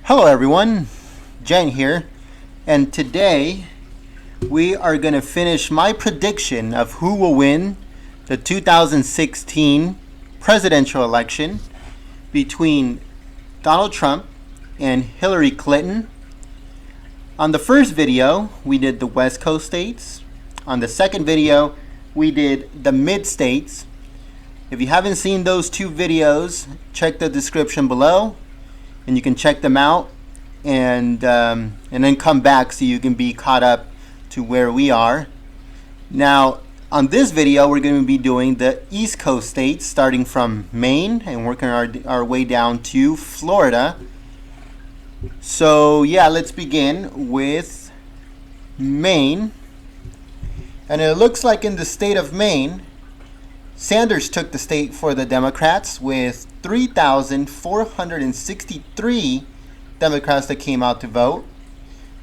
Hello everyone, Jen here, and today we are going to finish my prediction of who will win the 2016 presidential election between Donald Trump and Hillary Clinton. On the first video, we did the West Coast states. On the second video, we did the mid states. If you haven't seen those two videos, check the description below and you can check them out and then come back so you can be caught up to where we are. Now, on this video, we're going to be doing the East Coast states, starting from Maine and working our way down to Florida. So yeah, let's begin with Maine. And it looks like in the state of Maine, Sanders took the state for the Democrats with 3,463 Democrats that came out to vote.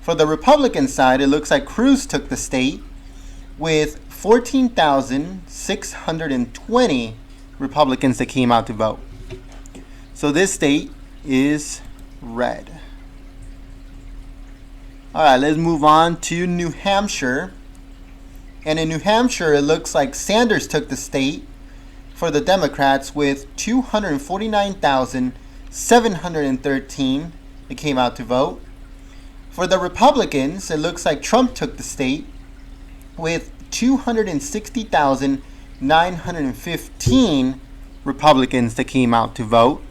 For the Republican side, it looks like Cruz took the state with 14,620 Republicans that came out to vote. So this state is red. Alright, let's move on to New Hampshire. And in New Hampshire, it looks like Sanders took the state for the Democrats with 249,713 that came out to vote. For the Republicans, it looks like Trump took the state with 260,915 Republicans that came out to vote.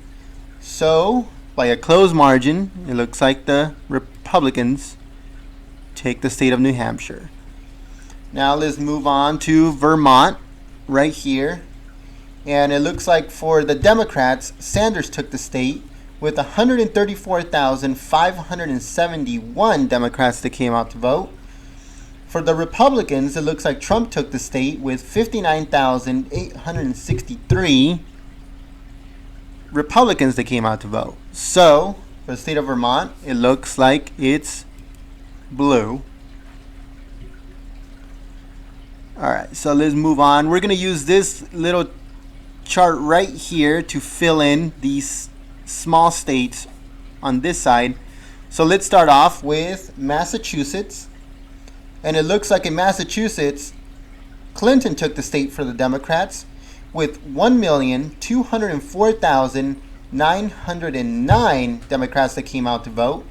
So, by a close margin, it looks like the Republicans take the state of New Hampshire. Now let's move on to Vermont, right here. And it looks like for the Democrats, Sanders took the state with 134,571 Democrats that came out to vote. For the Republicans, it looks like Trump took the state with 59,863 Republicans that came out to vote. So, for the state of Vermont, it looks like it's blue. Alright, so let's move on. We're going to use this little chart right here to fill in these small states on this side. So let's start off with Massachusetts. And it looks like in Massachusetts, Clinton took the state for the Democrats with 1,204,909 Democrats that came out to vote.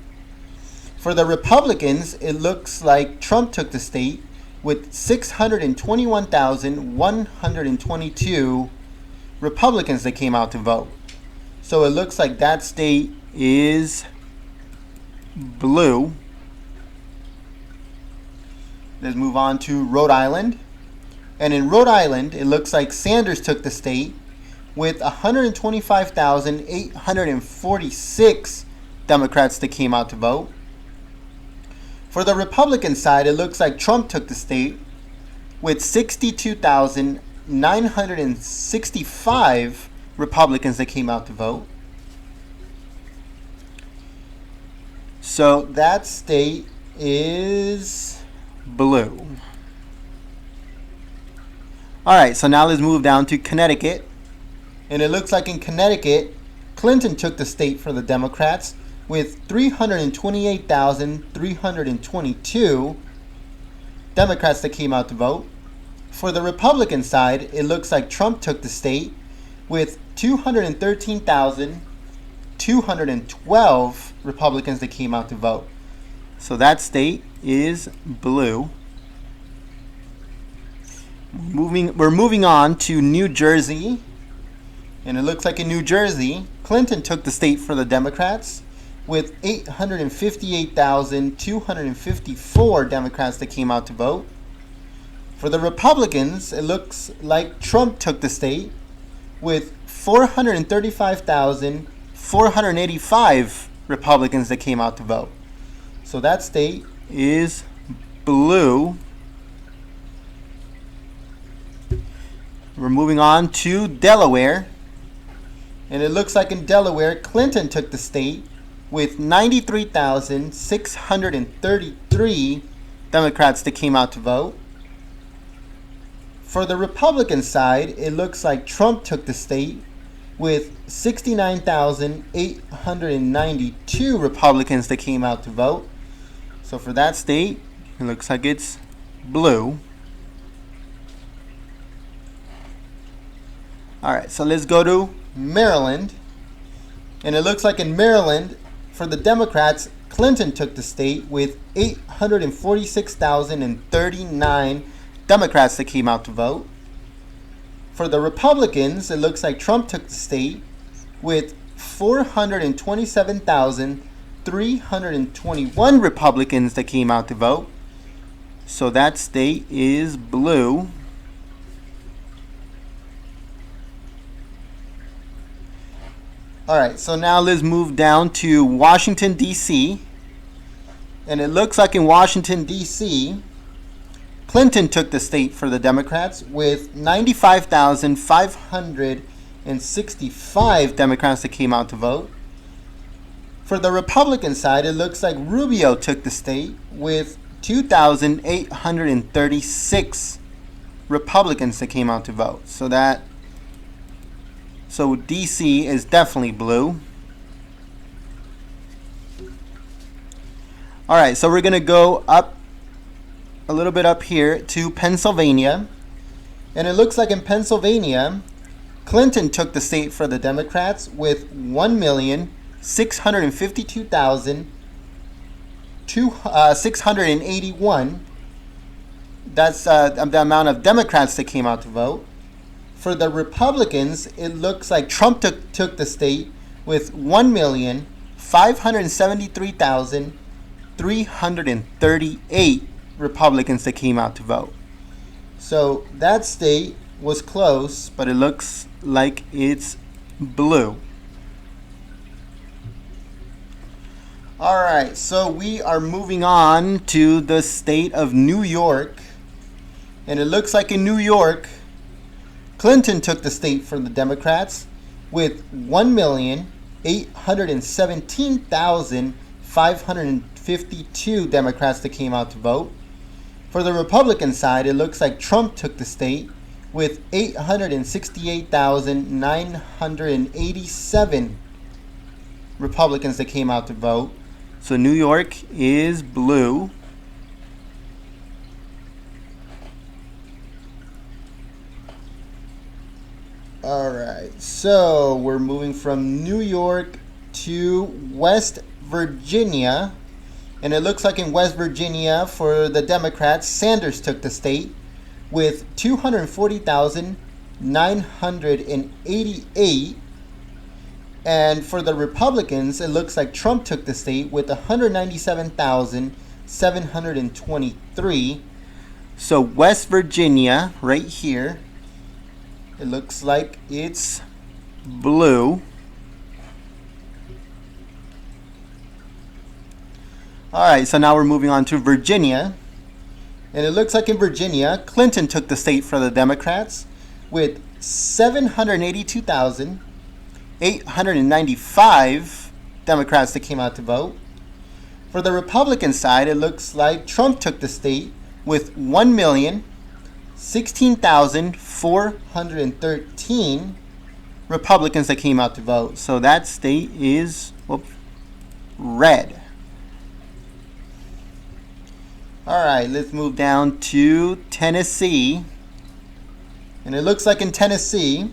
For the Republicans, it looks like Trump took the state with 621,122 Republicans that came out to vote. So it looks like that state is blue. Let's move on to Rhode Island. And in Rhode Island, it looks like Sanders took the state with 125,846 Democrats that came out to vote. For the Republican side, it looks like Trump took the state with 62,965 Republicans that came out to vote. So that state is blue. Alright, so now let's move down to Connecticut. And it looks like in Connecticut, Clinton took the state for the Democrats with 328,322 Democrats that came out to vote. For the Republican side, it looks like Trump took the state with 213,212 Republicans that came out to vote. So that state is blue. We're moving on to New Jersey. And it looks like in New Jersey, Clinton took the state for the Democrats with 858,254 Democrats that came out to vote. For the Republicans, it looks like Trump took the state with 435,485 Republicans that came out to vote. So that state is blue. We're moving on to Delaware. And it looks like in Delaware, Clinton took the state with 93,633 Democrats that came out to vote. For the Republican side, it looks like Trump took the state with 69,892 Republicans that came out to vote. So for that state, it looks like it's blue. All right, so let's go to Maryland. And it looks like in Maryland, for the Democrats, Clinton took the state with 846,039 Democrats that came out to vote. For the Republicans, it looks like Trump took the state with 427,321 Republicans that came out to vote. So that state is blue. All right, so now let's move down to Washington, D.C. And it looks like in Washington, D.C., Clinton took the state for the Democrats with 95,565 Democrats that came out to vote. For the Republican side, it looks like Rubio took the state with 2,836 Republicans that came out to vote. So DC is definitely blue. All right, so we're going to go up a little bit up here to Pennsylvania. And it looks like in Pennsylvania, Clinton took the state for the Democrats with 1,652,681. That's the amount of Democrats that came out to vote. For the Republicans, it looks like Trump took the state with 1,573,338 Republicans that came out to vote. So that state was close, but it looks like it's blue. All right, so we are moving on to the state of New York. And it looks like in New York, Clinton took the state for the Democrats with 1,817,552 Democrats that came out to vote. For the Republican side, it looks like Trump took the state with 868,987 Republicans that came out to vote. So New York is blue. All right, so we're moving from New York to West Virginia. And it looks like in West Virginia, for the Democrats, Sanders took the state with 240,988. And for the Republicans, it looks like Trump took the state with 197,723. So West Virginia, right here, it looks like it's blue. All right, so now we're moving on to Virginia. And it looks like in Virginia, Clinton took the state for the Democrats with 782,895 Democrats that came out to vote. For the Republican side, it looks like Trump took the state with 1,016,413 Republicans that came out to vote. So that state is red. All right, let's move down to Tennessee. And it looks like in Tennessee,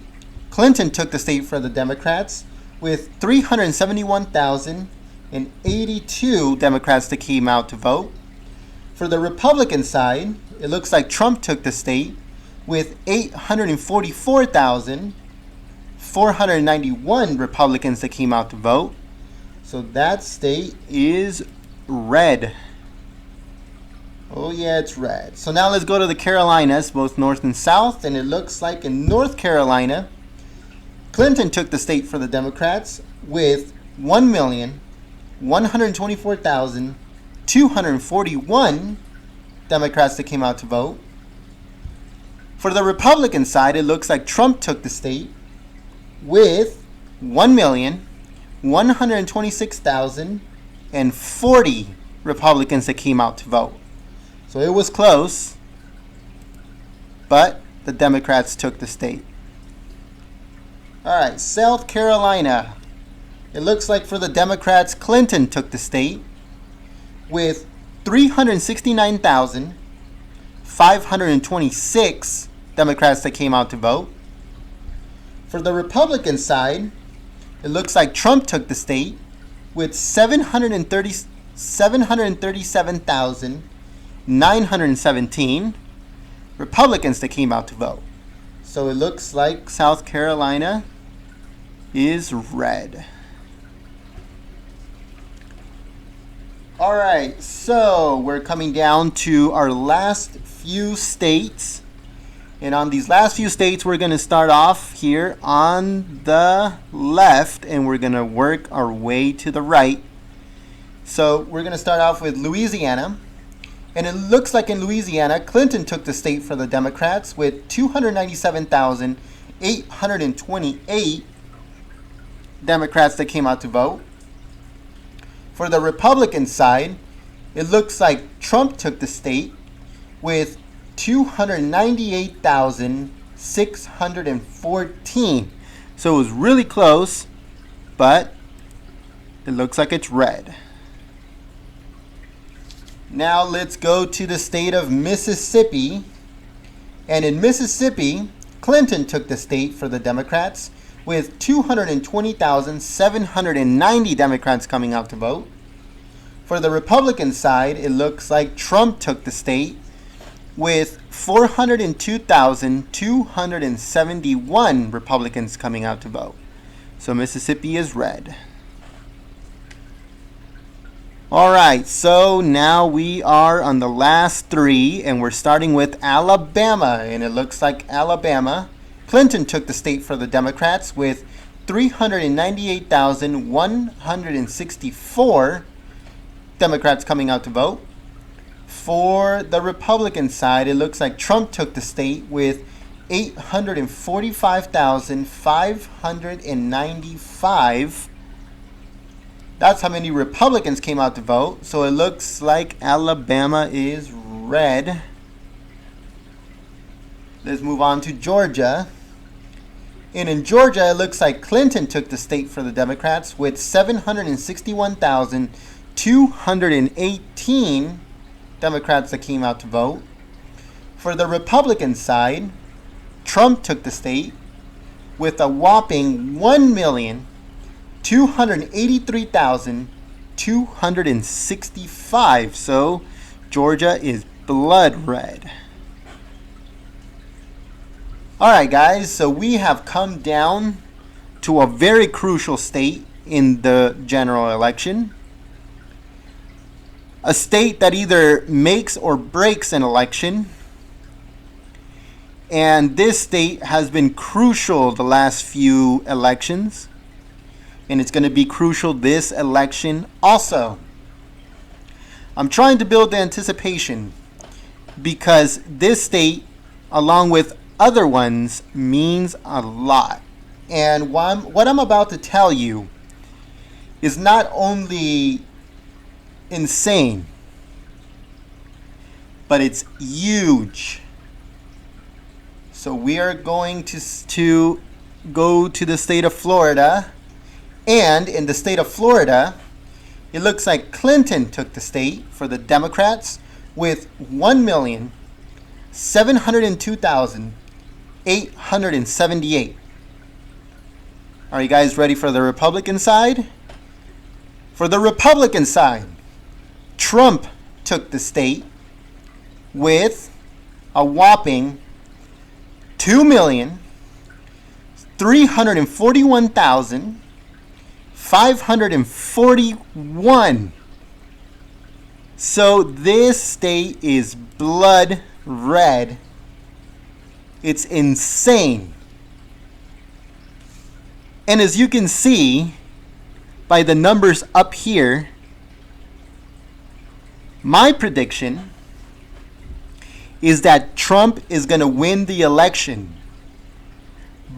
Clinton took the state for the Democrats with 371,082 Democrats that came out to vote. For the Republican side, it looks like Trump took the state with 844,491 Republicans that came out to vote. So that state is red. Oh yeah, it's red. So now let's go to the Carolinas, both north and south. And it looks like in North Carolina, Clinton took the state for the Democrats with 1,124,241 Democrats that came out to vote. For the Republican side, it looks like Trump took the state with 1,126,040 Republicans that came out to vote. So it was close, but the Democrats took the state. All right, South Carolina. It looks like for the Democrats, Clinton took the state with 369,526 Democrats that came out to vote. For the Republican side, it looks like Trump took the state with 737,917 Republicans that came out to vote. So it looks like South Carolina is red. All right, so we're coming down to our last few states. And on these last few states, we're going to start off here on the left, and we're going to work our way to the right. So we're going to start off with Louisiana. And it looks like in Louisiana, Clinton took the state for the Democrats with 297,828 Democrats that came out to vote. For the Republican side, it looks like Trump took the state with 298,614. So it was really close, but it looks like it's red. Now let's go to the state of Mississippi. And in Mississippi, Clinton took the state for the Democrats with 220,790 Democrats coming out to vote. For the Republican side, it looks like Trump took the state with 402,271 Republicans coming out to vote. So Mississippi is red. All right, so now we are on the last three, and we're starting with Alabama. And it looks like Alabama, Clinton took the state for the Democrats with 398,164 Democrats coming out to vote. For the Republican side, it looks like Trump took the state with 845,595. That's how many Republicans came out to vote. So it looks like Alabama is red. Let's move on to Georgia. And in Georgia, it looks like Clinton took the state for the Democrats with 761,218 Democrats that came out to vote. For the Republican side, Trump took the state with a whopping 1,283,265. So Georgia is blood red. All right, guys, so we have come down to a very crucial state in the general election. A state that either makes or breaks an election. And this state has been crucial the last few elections. And it's going to be crucial this election also. I'm trying to build the anticipation because this state, along with other ones, means a lot. And what I'm about to tell you is not only insane, but it's huge. So we are going to go to the state of Florida. And in the state of Florida, it looks like Clinton took the state for the Democrats with 1,702,878. Are you guys ready for the Republican side? For the Republican side, Trump took the state with a whopping 2,341,541. So this state is blood red. It's insane. And as you can see by the numbers up here, my prediction is that Trump is going to win the election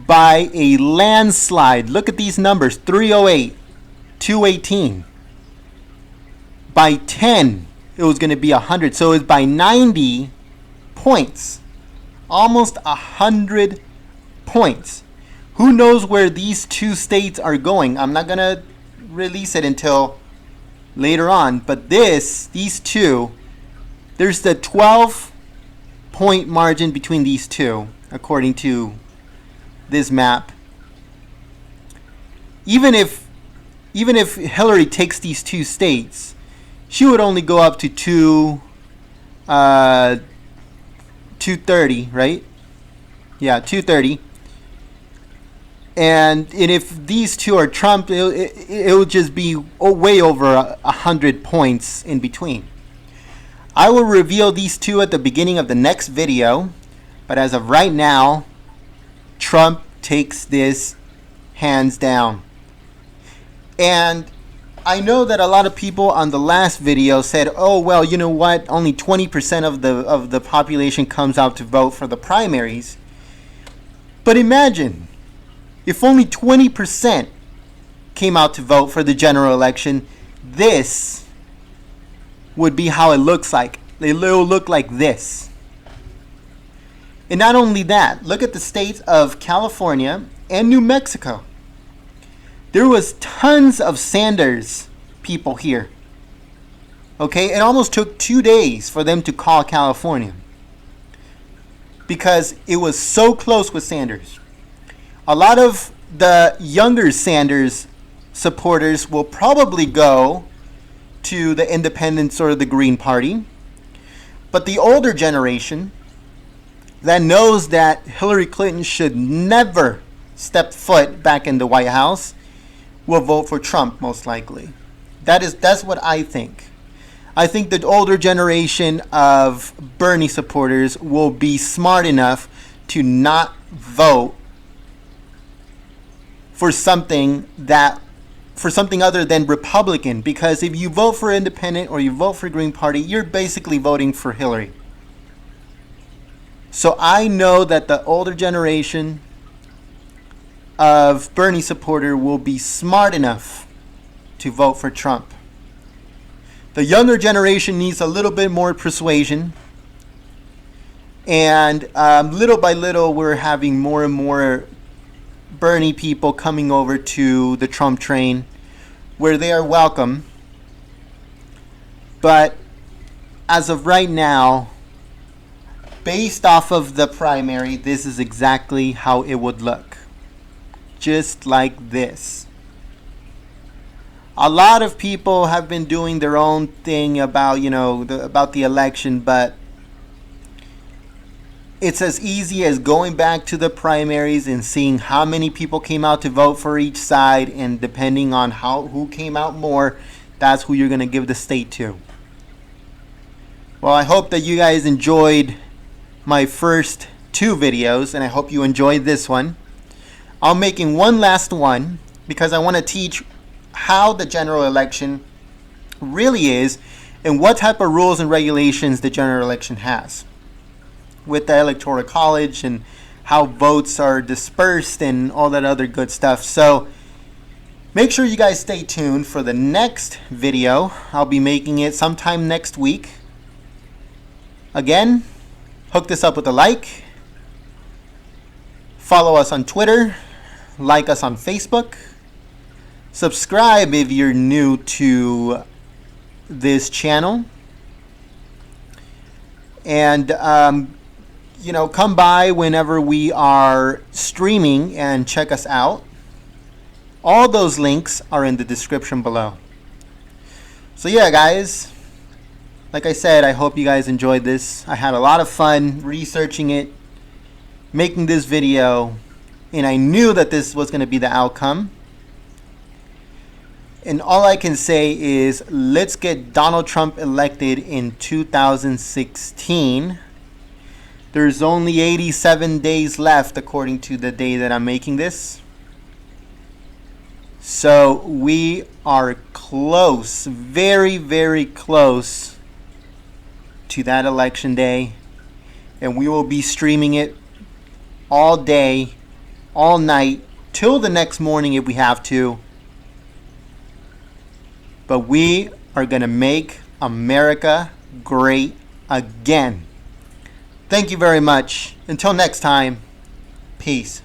by a landslide. Look at these numbers: 308, 218. By 10, it was going to be 100. So it's by 90 points, almost 100 points. Who knows where these two states are going? I'm not going to release it until later on. But these two, there's the 12-point margin between these two, according to this map. Even if Hillary takes these two states, she would only go up to 230, right? Yeah, 230. And if these two are Trump, it will just be way over 100 points in between. I will reveal these two at the beginning of the next video, but as of right now, Trump takes this hands down. And I know that a lot of people on the last video said, oh, well, you know what? Only 20% of the population comes out to vote for the primaries. But imagine if only 20% came out to vote for the general election. This would be how it looks like. It will look like this. And not only that, look at the states of California and New Mexico. There was tons of Sanders people here. Okay, it almost took 2 days for them to call California because it was so close with Sanders. A lot of the younger Sanders supporters will probably go to the Independents or the Green Party. But the older generation that knows that Hillary Clinton should never step foot back in the White House will vote for Trump, most likely. That's what I think. I think the older generation of Bernie supporters will be smart enough to not vote for something other than Republican, because if you vote for Independent or you vote for Green Party, you're basically voting for Hillary. So I know that the older generation of Bernie supporter will be smart enough to vote for Trump. The younger generation needs a little bit more persuasion, and little by little we're having more and more Bernie people coming over to the Trump train, where they are welcome. But as of right now, based off of the primary, this is exactly how it would look. Just like this. A lot of people have been doing their own thing about, about the election, but it's as easy as going back to the primaries and seeing how many people came out to vote for each side, and depending on who came out more, that's who you're going to give the state to. Well, I hope that you guys enjoyed my first two videos, and I hope you enjoyed this one. I'm making one last one because I want to teach how the general election really is and what type of rules and regulations the general election has with the Electoral College and how votes are dispersed and all that other good stuff. So make sure you guys stay tuned for the next video. I'll be making it sometime next week. Again, hook this up with a like. Follow us on Twitter. Like us on Facebook. Subscribe if you're new to this channel. And come by whenever we are streaming and check us out. All those links are in the description below. So yeah, guys, like I said, I hope you guys enjoyed this. I had a lot of fun researching it, making this video, and I knew that this was going to be the outcome. And all I can say is, let's get Donald Trump elected in 2016. There's only 87 days left according to the day that I'm making this. So we are close, very, very close to that election day. And we will be streaming it all day, all night, till the next morning if we have to. But we are going to make America great again. Thank you very much. Until next time, peace.